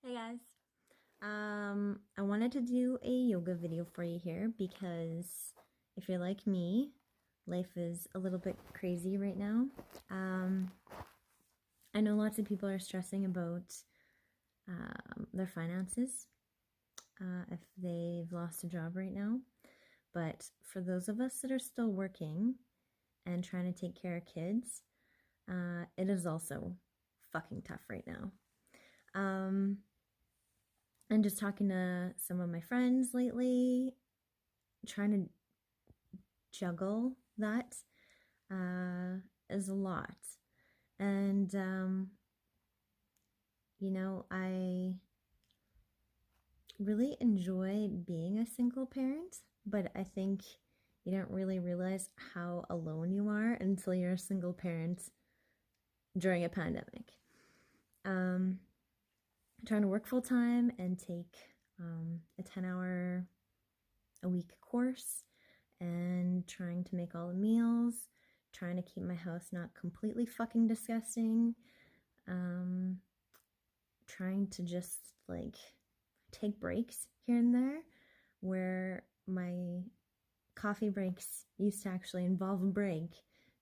Hey guys. I wanted to do a yoga video for you here because if you're like me, life is a little bit crazy right now. I know lots of people are stressing about their finances if they've lost a job right now. But for those of us that are still working and trying to take care of kids, it is also fucking tough right now. I'm just talking to some of my friends lately, trying to juggle that is a lot. And, I really enjoy being a single parent, but I think you don't really realize how alone you are until you're a single parent during a pandemic. I'm trying to work full time and take a 10-hour a week course and trying to make all the meals, trying to keep my house not completely fucking disgusting, trying to just like take breaks here and there where my coffee breaks used to actually involve a break.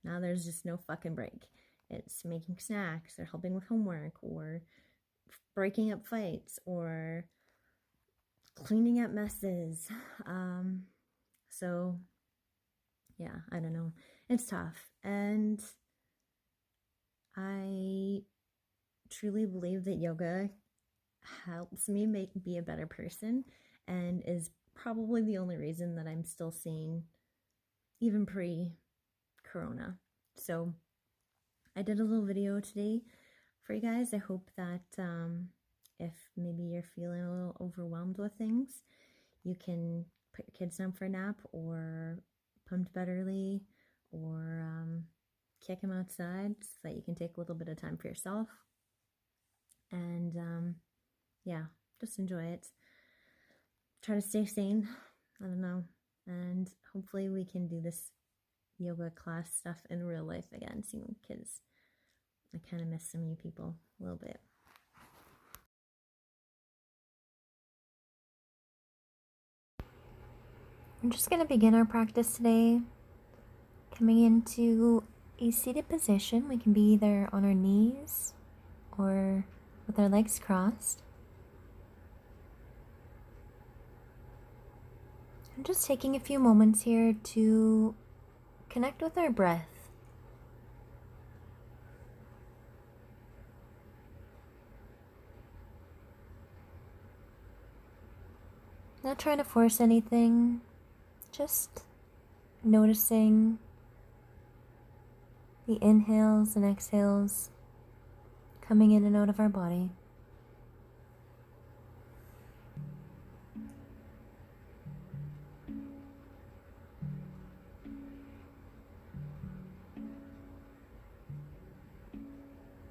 Now there's just no fucking break. It's making snacks or helping with homework or breaking up fights or cleaning up messes. So yeah, I don't know. It's tough. And I truly believe that yoga helps me be a better person and is probably the only reason that I'm still seeing even pre-corona. So I did a little video today for you guys. I hope that if maybe you're feeling a little overwhelmed with things, you can put your kids down for a nap or put them to bed early or kick them outside so that you can take a little bit of time for yourself. And yeah, just enjoy it. Try to stay sane. I don't know. And hopefully we can do this yoga class stuff in real life again, seeing kids. I kind of miss some of you people a little bit. We're just going to begin our practice today. Coming into a seated position, we can be either on our knees or with our legs crossed. I'm just taking a few moments here to connect with our breath. Not trying to force anything, just noticing the inhales and exhales coming in and out of our body.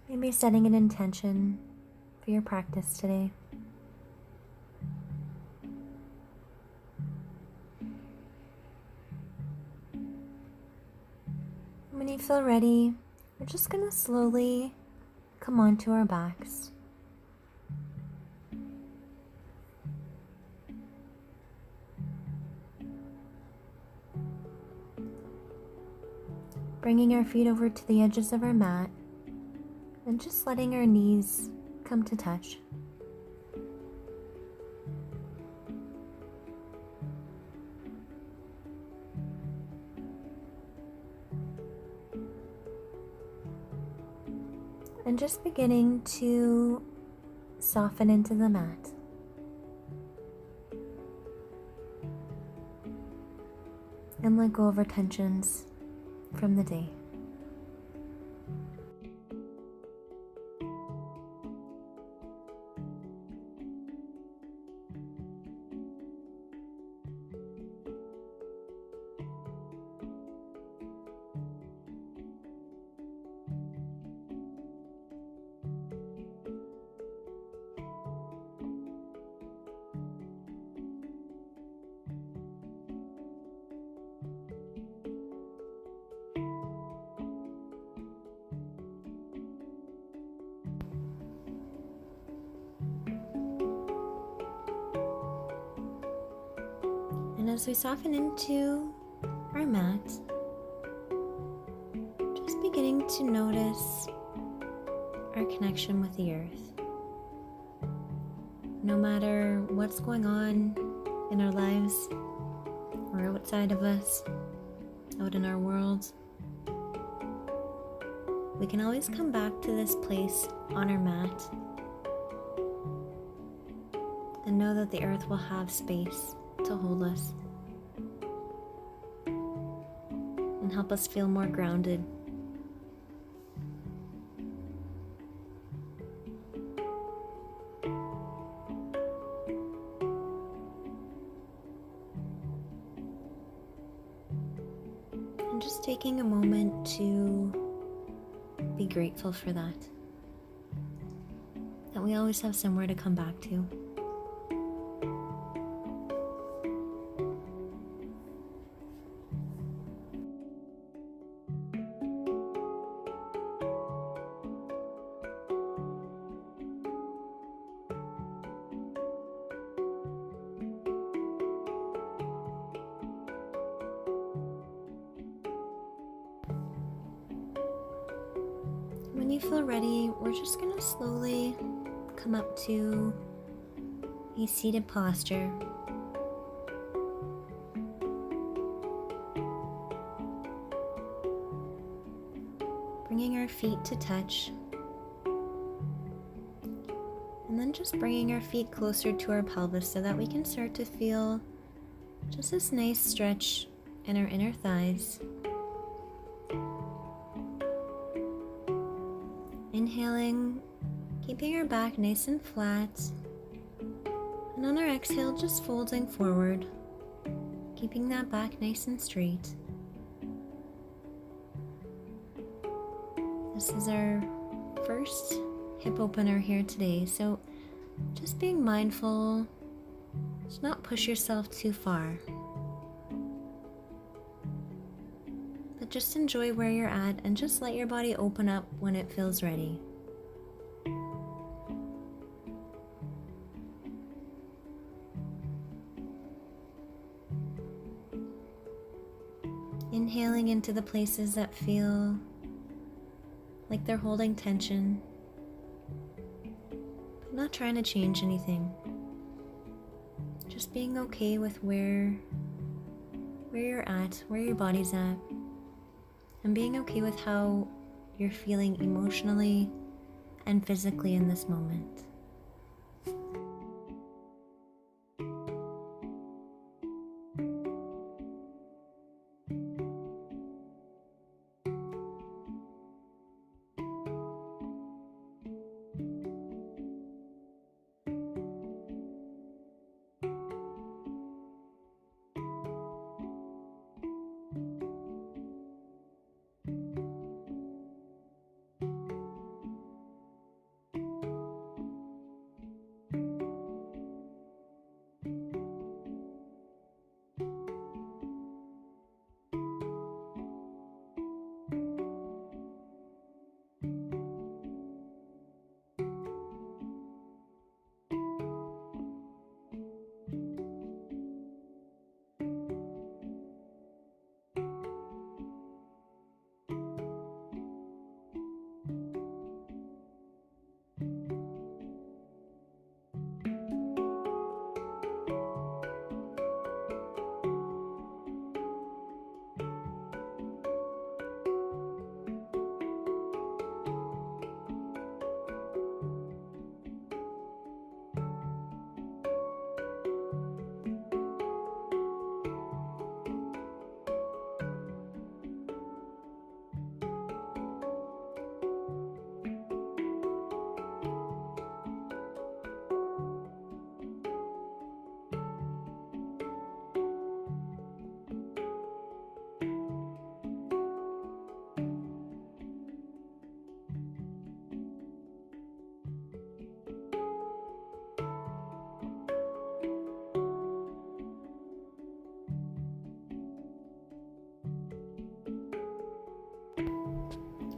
Maybe setting an intention for your practice today. When you feel ready, we're just going to slowly come onto our backs. Bringing our feet over to the edges of our mat and just letting our knees come to touch. And just beginning to soften into the mat. And let go of our tensions from the day. as we soften into our mat, just beginning to notice our connection with the earth. No matter what's going on in our lives or outside of us, out in our world, we can always come back to this place on our mat and know that the earth will have space to hold us and help us feel more grounded. And just taking a moment to be grateful for that we always have somewhere to come back to. When you feel ready, we're just going to slowly come up to a seated posture. Bringing our feet to touch. And then just bringing our feet closer to our pelvis so that we can start to feel just this nice stretch in our inner thighs. Inhaling, keeping our back nice and flat, and on our exhale, just folding forward, keeping that back nice and straight. This is our first hip opener here today, so just being mindful to not push yourself too far, but just enjoy where you're at and just let your body open up when it feels ready. Inhaling into the places that feel like they're holding tension, but not trying to change anything. Just being okay with where you're at, where your body's at, and being okay with how you're feeling emotionally and physically in this moment.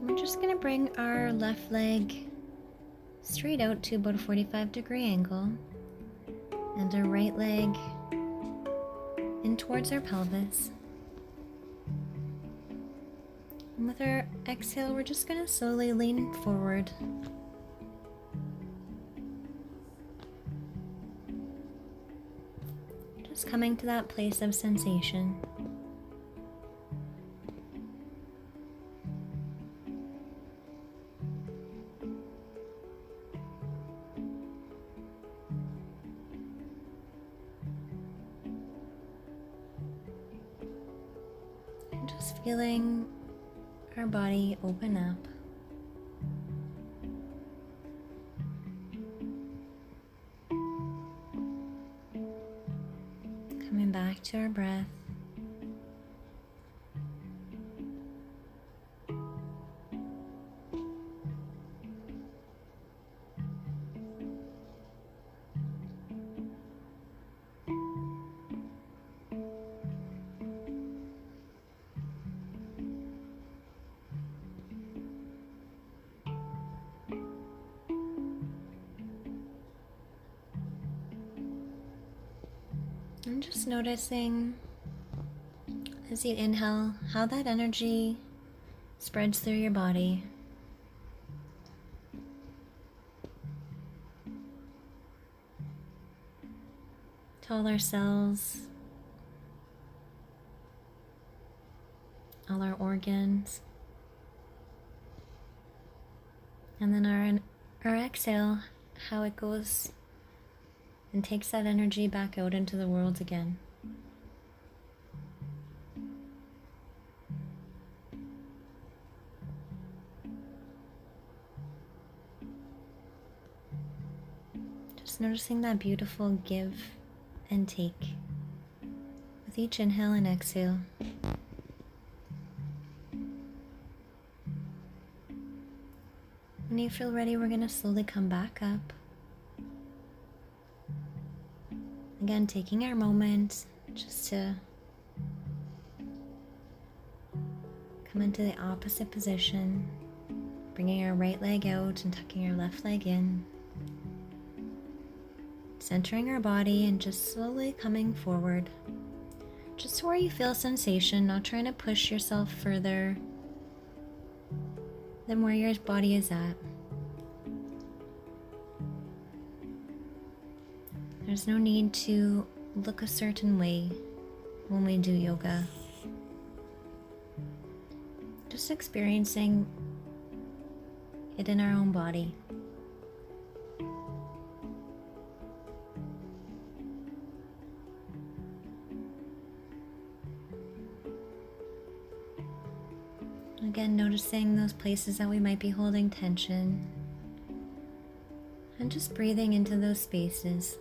We're just going to bring our left leg straight out to about a 45-degree angle, and our right leg in towards our pelvis. And with our exhale, we're just going to slowly lean forward. Just coming to that place of sensation. And just feeling our body open up. Coming back to our breath. And just noticing as you inhale how that energy spreads through your body. To all our cells, all our organs. And then our exhale, how it goes and takes that energy back out into the world again. Just noticing that beautiful give and take with each inhale and exhale. When you feel ready, we're going to slowly come back up. Again, taking our moment just to come into the opposite position, bringing our right leg out and tucking our left leg in. Centering our body and just slowly coming forward. Just where you feel sensation, not trying to push yourself further than where your body is at. There's no need to look a certain way when we do yoga. Just experiencing it in our own body. Again, noticing those places that we might be holding tension and just breathing into those spaces.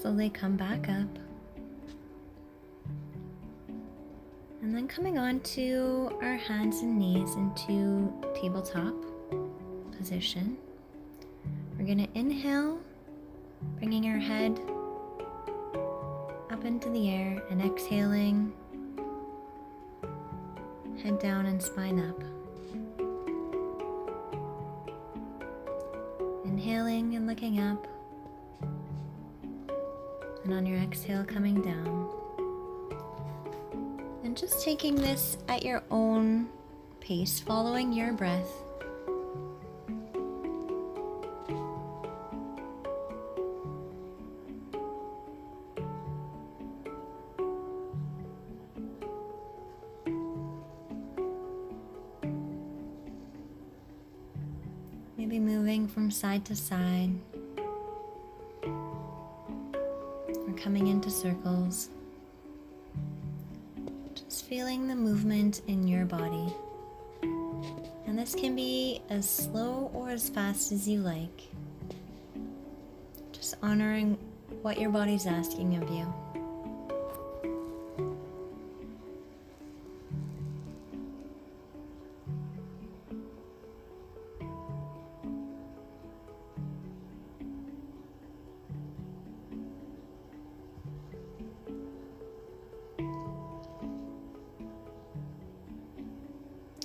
Slowly come back up, and then coming on to our hands and knees into tabletop position. We're going to inhale, bringing our head up into the air, and exhaling, head down and spine up. Inhaling and looking up. And on your exhale, coming down. And just taking this at your own pace, following your breath. Maybe moving from side to side, or coming into circles. Just feeling the movement in your body. And this can be as slow or as fast as you like. Just honoring what your body's asking of you.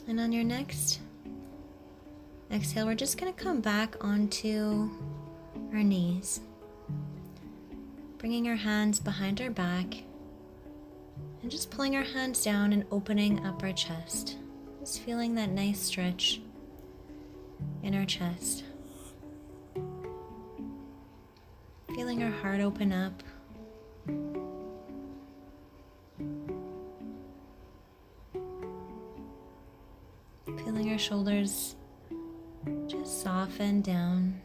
And on your next exhale, we're just going to come back onto our knees, bringing our hands behind our back and just pulling our hands down and opening up our chest. Just feeling that nice stretch in our chest. Feeling our heart open up. Feeling our shoulders just soften down.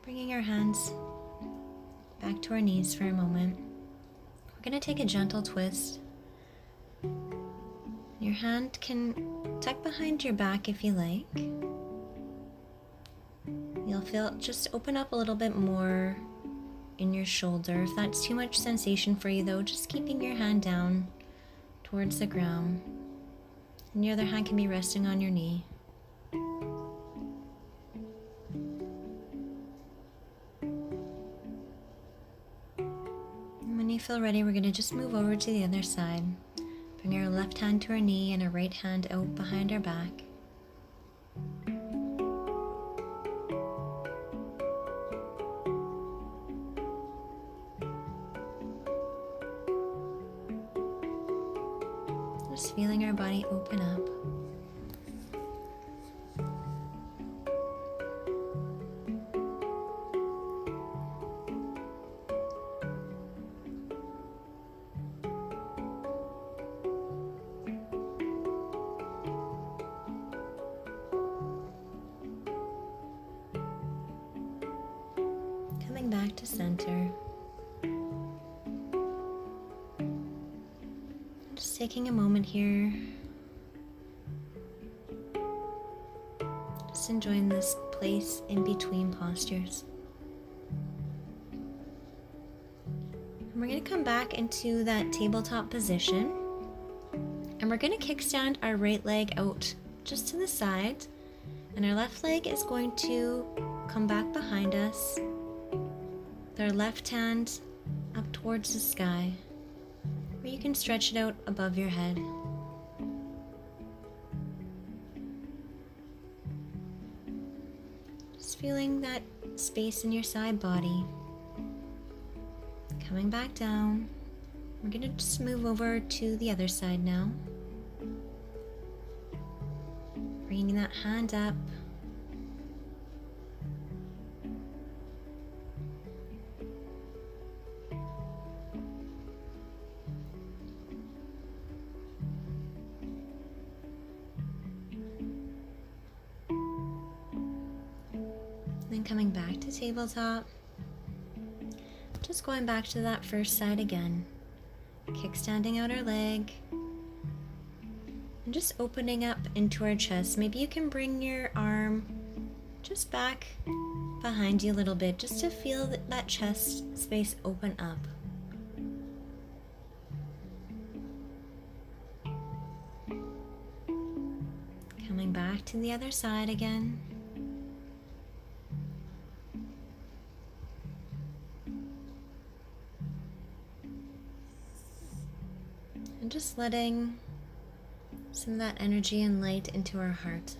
Bringing our hands back to our knees for a moment. We're going to take a gentle twist. Your hand can tuck behind your back if you like. You'll feel just open up a little bit more in your shoulder. If that's too much sensation for you though, just keeping your hand down towards the ground. And your other hand can be resting on your knee. And when you feel ready, we're going to just move over to the other side. Bring our left hand to our knee and our right hand out behind our back. Just feeling our body open up. Coming back to center. Just taking a moment here. Just enjoying this place in between postures. And we're going to come back into that tabletop position. And we're going to kickstand our right leg out just to the side. And our left leg is going to come back behind us. With our left hand up towards the sky. Or you can stretch it out above your head. Just feeling that space in your side body. Coming back down. We're going to just move over to the other side now. Bringing that hand up. Then coming back to tabletop. Just going back to that first side again. Kickstanding out our leg. And just opening up into our chest. Maybe you can bring your arm just back behind you a little bit just to feel that chest space open up. Coming back to the other side again. And just letting some of that energy and light into our heart.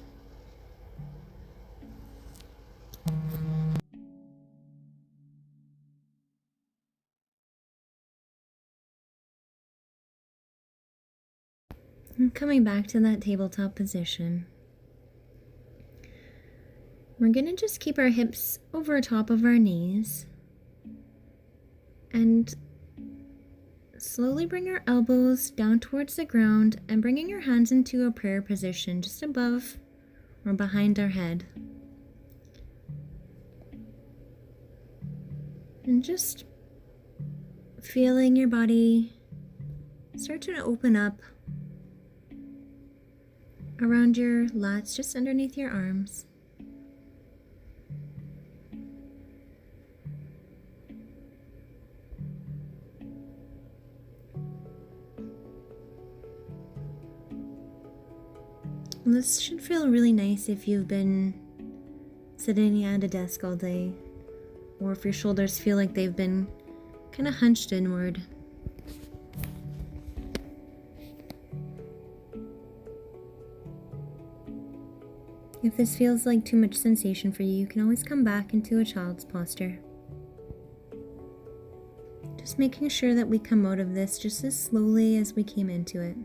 And coming back to that tabletop position, we're going to just keep our hips over top of our knees and slowly bring our elbows down towards the ground and bringing our hands into a prayer position just above or behind our head. And just feeling your body start to open up around your lats, just underneath your arms. And this should feel really nice if you've been sitting at a desk all day, or if your shoulders feel like they've been kind of hunched inward. If this feels like too much sensation for you, you can always come back into a child's posture. Just making sure that we come out of this just as slowly as we came into it.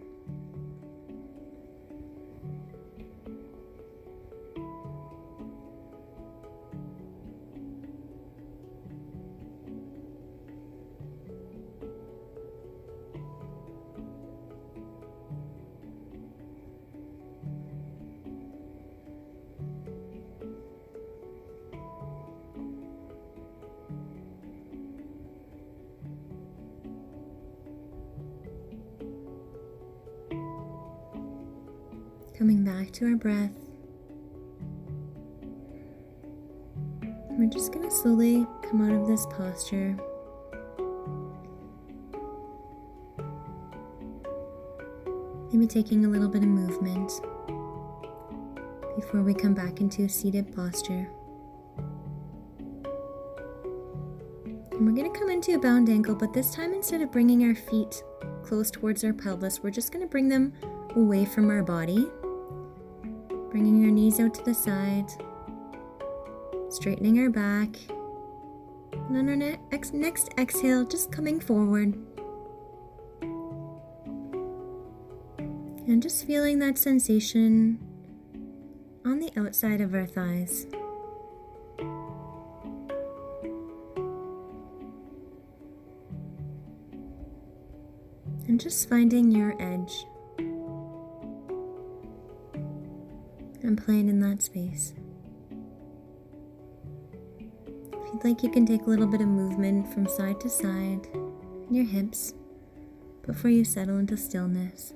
Coming back to our breath. We're just going to slowly come out of this posture. Maybe taking a little bit of movement before we come back into a seated posture. And we're going to come into a bound ankle, but this time instead of bringing our feet close towards our pelvis, we're just going to bring them away from our body. Bringing our knees out to the side, straightening our back, and on our next exhale, just coming forward. And just feeling that sensation on the outside of our thighs. And just finding your edge. And playing in that space. If you'd like, you can take a little bit of movement from side to side in your hips before you settle into stillness.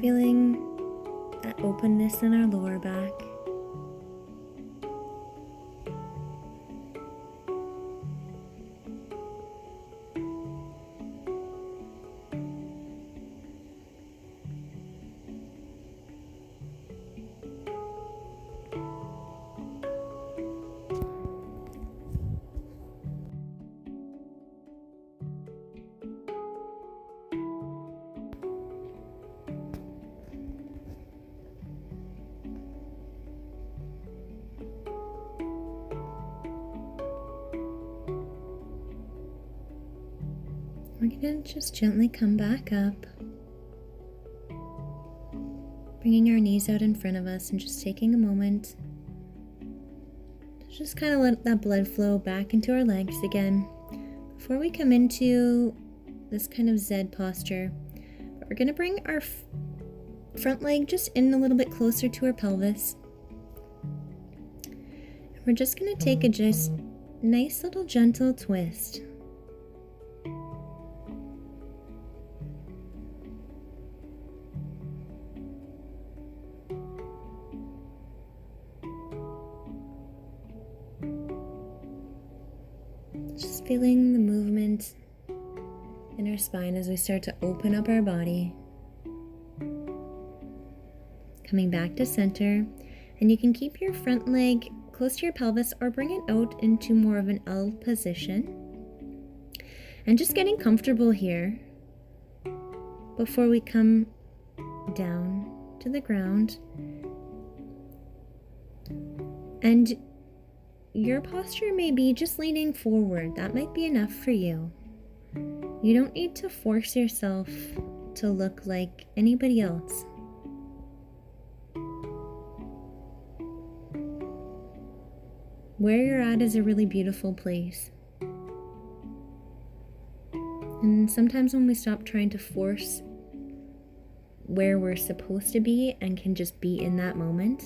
Feeling that openness in our lower back. We're going to just gently come back up, bringing our knees out in front of us and just taking a moment to just kind of let that blood flow back into our legs again before we come into this kind of Z posture. But we're going to bring our front leg just in a little bit closer to our pelvis. We're just going to take a just nice little gentle twist. Just Just feeling the movement in our spine as we start to open up our body. Coming back to center, and you can keep your front leg close to your pelvis or bring it out into more of an L position. And just getting comfortable here before we come down to the ground. And your posture may be just leaning forward. That might be enough for you. You don't need to force yourself to look like anybody else. Where you're at is a really beautiful place. And sometimes when we stop trying to force where we're supposed to be and can just be in that moment,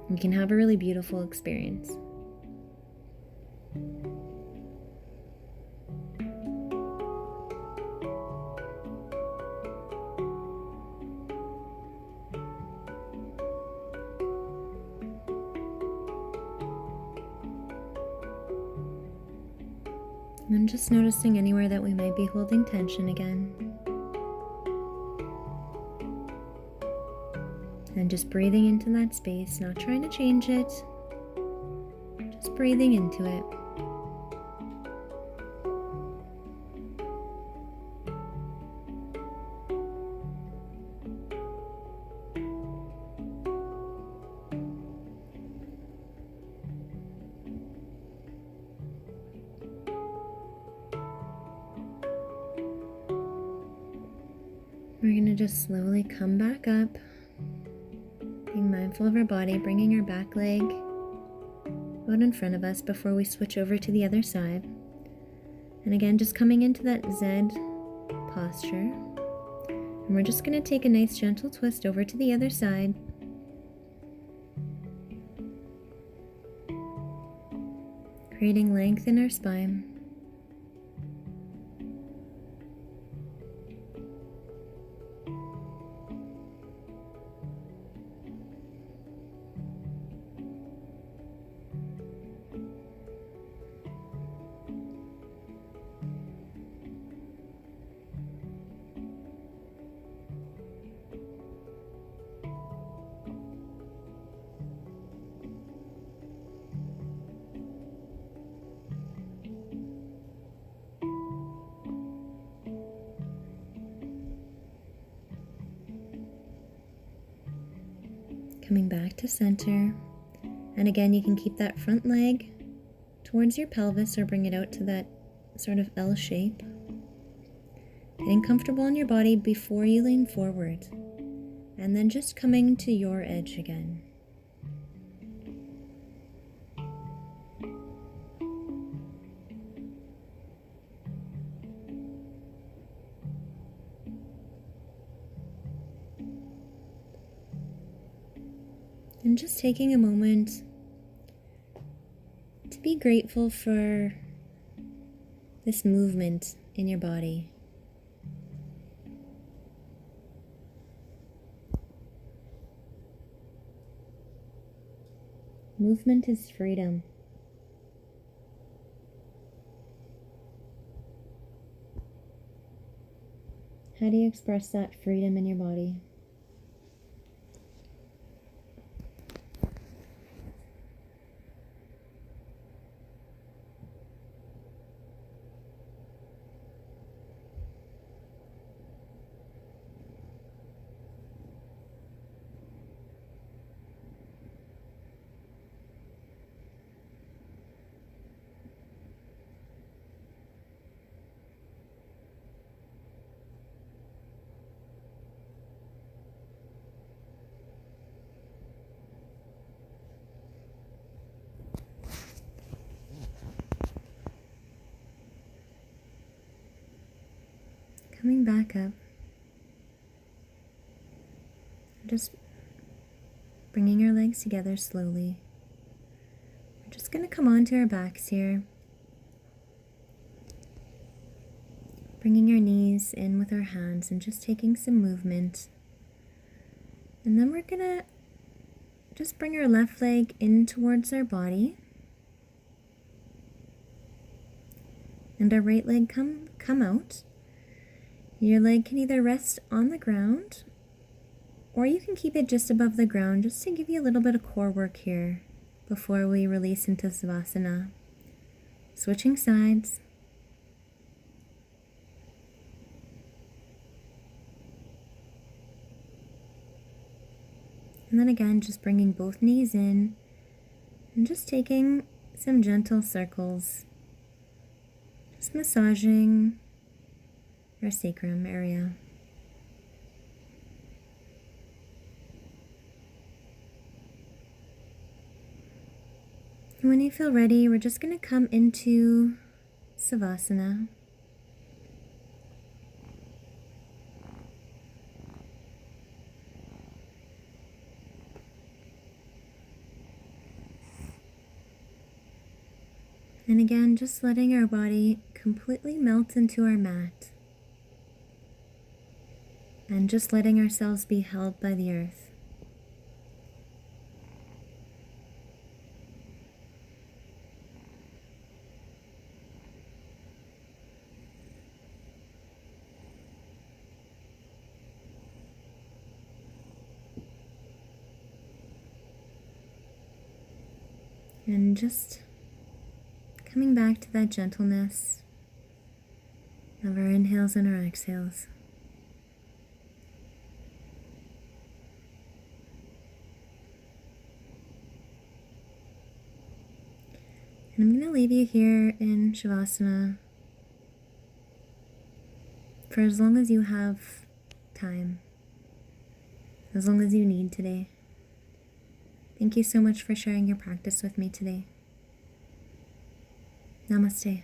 we can have a really beautiful experience. I'm just noticing anywhere that we might be holding tension again. And just breathing into that space, not trying to change it, just breathing into it. We're going to just slowly come back up, being mindful of our body, bringing our back leg out in front of us before we switch over to the other side. And again, just coming into that Z posture. And we're just going to take a nice gentle twist over to the other side. Creating length in our spine. Coming back to center. And again, you can keep that front leg towards your pelvis or bring it out to that sort of L shape. Getting comfortable in your body before you lean forward. And then just coming to your edge again. And just taking a moment to be grateful for this movement in your body. Movement is freedom. How do you express that freedom in your body? Coming back up, just bringing our legs together slowly. We're just going to come onto our backs here, bringing our knees in with our hands and just taking some movement. And then we're going to just bring our left leg in towards our body. And our right leg come out. Your leg can either rest on the ground or you can keep it just above the ground just to give you a little bit of core work here before we release into Savasana. Switching sides. And then again, just bringing both knees in and just taking some gentle circles, just massaging our sacrum area. And when you feel ready, we're just going to come into Savasana. And again, just letting our body completely melt into our mat. And just letting ourselves be held by the earth. And just coming back to that gentleness of our inhales and our exhales. And I'm going to leave you here in Shavasana for as long as you have time, as long as you need today. Thank you so much for sharing your practice with me today. Namaste.